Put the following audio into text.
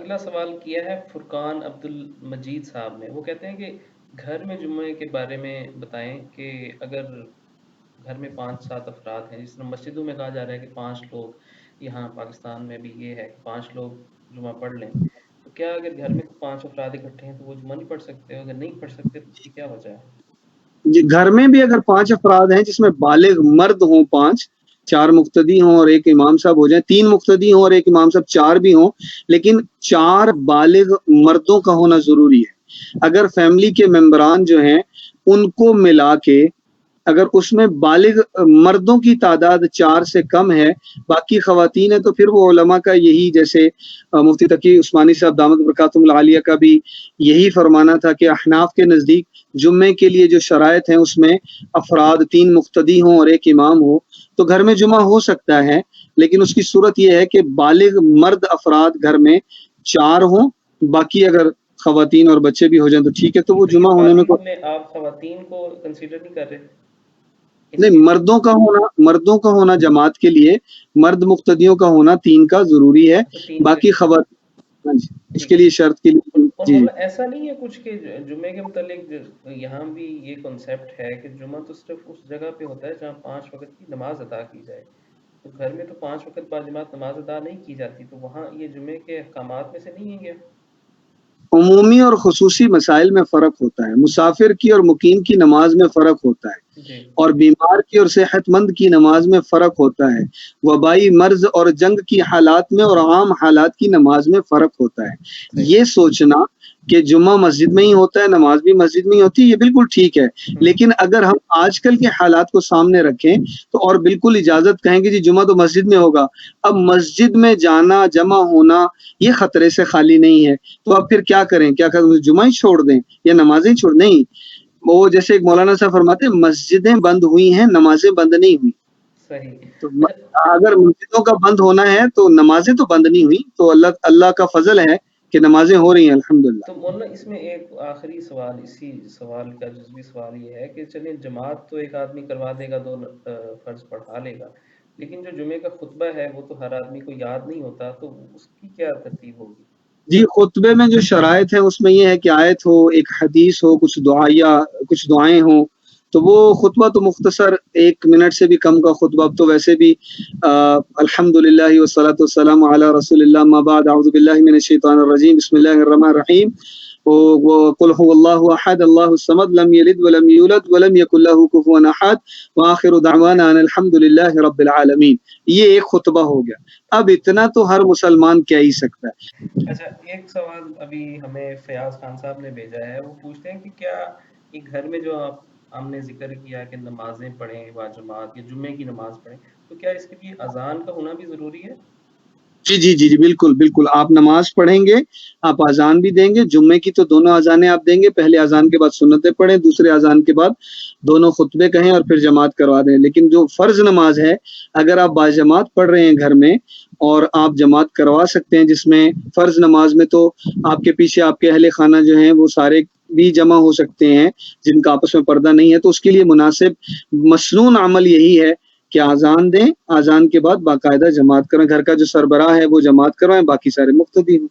اگلا سوال کیا ہے فرقان عبد المجید صاحب نے. وہ کہتے ہیں کہ گھر میں جمعے کے بارے میں بتائیں کہ اگر گھر میں 5-7 افراد ہیں، جس طرح مسجدوں میں کہا جا رہا ہے کہ 5 لوگ، یہاں پاکستان میں بھی یہ ہے کہ 5 لوگ جمعہ پڑھ لیں، تو کیا اگر گھر میں 5 افراد اکٹھے ہیں تو وہ جمعہ نہیں پڑھ سکتے؟ اگر نہیں پڑھ سکتے تو اس کی کیا وجہ ہے؟ جی، گھر میں بھی اگر 5 افراد ہیں جس میں بالغ مرد ہوں 5، 4 مقتدی ہوں اور ایک امام صاحب ہو جائیں، 3 مقتدی ہوں اور ایک امام صاحب، 4 بھی ہوں، لیکن 4 بالغ مردوں کا ہونا ضروری ہے. اگر فیملی کے ممبران جو ہیں ان کو ملا کے اگر اس میں بالغ مردوں کی تعداد 4 سے کم ہے، باقی خواتین ہیں، تو پھر وہ علماء کا یہی، جیسے مفتی تقی عثمانی صاحب دامت برکاتہم العالیہ کا بھی یہی فرمانا تھا کہ احناف کے نزدیک جمعے کے لیے جو شرائط ہیں اس میں افراد 3 مقتدی ہوں اور ایک امام ہو تو گھر میں جمعہ ہو سکتا ہے، لیکن اس کی صورت یہ ہے کہ بالغ مرد افراد گھر میں 4 ہوں، باقی اگر خواتین اور بچے بھی ہو جائیں تو ٹھیک ہے، تو وہ تو یہ جمعہ ہونے میں 5 میں آپ خواتین کو کنسیڈر نہیں کر رہے اس نہیں، کے لیے؟ مردوں کا ہونا جماعت کے لیے، مرد مقتدیوں کا ہونا 3 کا ضروری ہے، اچھا، 3 باقی فکس ہے. خواتین. ہاں جی، اس ٹھیک کے ہے. لیے شرط کے لیے اور جی. مولانا ایسا نہیں ہے کچھ کہ جمعے کے متعلق یہاں بھی یہ کنسیپٹ ہے کہ جمعہ تو صرف اس جگہ پہ ہوتا ہے جہاں 5 وقت کی نماز ادا کی جائے، تو گھر میں تو 5 وقت باجماعت نماز ادا نہیں کی جاتی، تو وہاں یہ جمعے کے احکامات میں سے نہیں ہے کیا؟ عمومی اور خصوصی مسائل میں فرق ہوتا ہے، مسافر کی اور مقیم کی نماز میں فرق ہوتا ہے، جی. اور بیمار کی اور صحت مند کی نماز میں فرق ہوتا ہے، وبائی مرض اور جنگ کی حالات میں اور عام حالات کی نماز میں فرق ہوتا ہے. صحیح. یہ سوچنا کہ جمعہ مسجد میں ہی ہوتا ہے، نماز بھی مسجد میں ہی ہوتی ہے، یہ بالکل ٹھیک ہے، لیکن اگر ہم آج کل کے حالات کو سامنے رکھیں تو اور بالکل اجازت کہیں گے جی جمعہ تو مسجد میں ہوگا، اب مسجد میں جانا، جمع ہونا یہ خطرے سے خالی نہیں ہے، تو اب پھر کیا کریں؟ کیا کریں؟ جمعہ ہی چھوڑ دیں یا نمازیں چھوڑ؟ نہیں، وہ جیسے ایک مولانا صاحب فرماتے ہیں مسجدیں بند ہوئی ہیں، نمازیں بند نہیں ہوئی. صحیح. تو اچھا، اگر مسجدوں کا بند ہونا ہے تو نمازیں تو بند نہیں ہوئی، تو اللہ کا فضل ہے کہ نمازیں ہو رہی ہیں الحمدللہ. تو مولانا اس میں ایک آخری سوال، اسی سوال کا جزوی سوال یہ ہے کہ چلیں جماعت تو ایک آدمی کروا دے گا، 2 فرض پڑھا لے گا، لیکن جو جمعے کا خطبہ ہے وہ تو ہر آدمی کو یاد نہیں ہوتا، تو اس کی کیا ترتیب ہوگی؟ جی، خطبے میں جو شرائط ہیں اس میں یہ ہے کہ آیت ہو، ایک حدیث ہو، کچھ دعائیں ہوں، تو وہ خطبہ تو مختصر 1 منٹ سے بھی کم کا خطبہ. اب تو ویسے بھی الحمدللہ والصلاۃ والسلام علی رسول اللہ، ما بعد، اعوذ باللہ من الشیطان الرجیم، بسم اللہ الرحمن الرحیم، وقل هو اللہ احد اللہ الصمد لم یلد ولم یولد ولم یکن له کفوا احد واخر دعوانا ان الحمد للہ رب العالمین. یہ ایک خطبہ ہو گیا. اب اتنا تو ہر مسلمان کیا ہی سکتا ہے. اچھا، ایک سوال ابھی ہمیں فیاض خان صاحب نے بھیجا ہے. وہ پوچھتے ہیں کہ کیا ایک گھر میں جو ہم نے ذکر کیا کہ نمازیں پڑھیں واجبات یا جمعے کی نماز پڑھیں، تو کیا اس کے لیے اذان کا ہونا بھی ضروری ہے؟ جی جی جی جی، بالکل بالکل، آپ نماز پڑھیں گے، آپ اذان بھی دیں گے. جمعے کی تو دونوں اذانیں آپ دیں گے، پہلے اذان کے بعد سنتیں پڑھیں، دوسرے اذان کے بعد دونوں خطبے کہیں اور پھر جماعت کروا دیں. لیکن جو فرض نماز ہے اگر آپ باجماعت پڑھ رہے ہیں گھر میں اور آپ جماعت کروا سکتے ہیں، جس میں فرض نماز میں تو آپ کے پیچھے آپ کے اہل خانہ جو ہیں وہ سارے بھی جمع ہو سکتے ہیں جن کا آپس میں پردہ نہیں ہے، تو اس کے لیے مناسب مسنون عمل یہی ہے کہ اذان دیں، اذان کے بعد باقاعدہ جماعت کریں، گھر کا جو سربراہ ہے وہ جماعت کروائیں، باقی سارے مقتدی ہوں.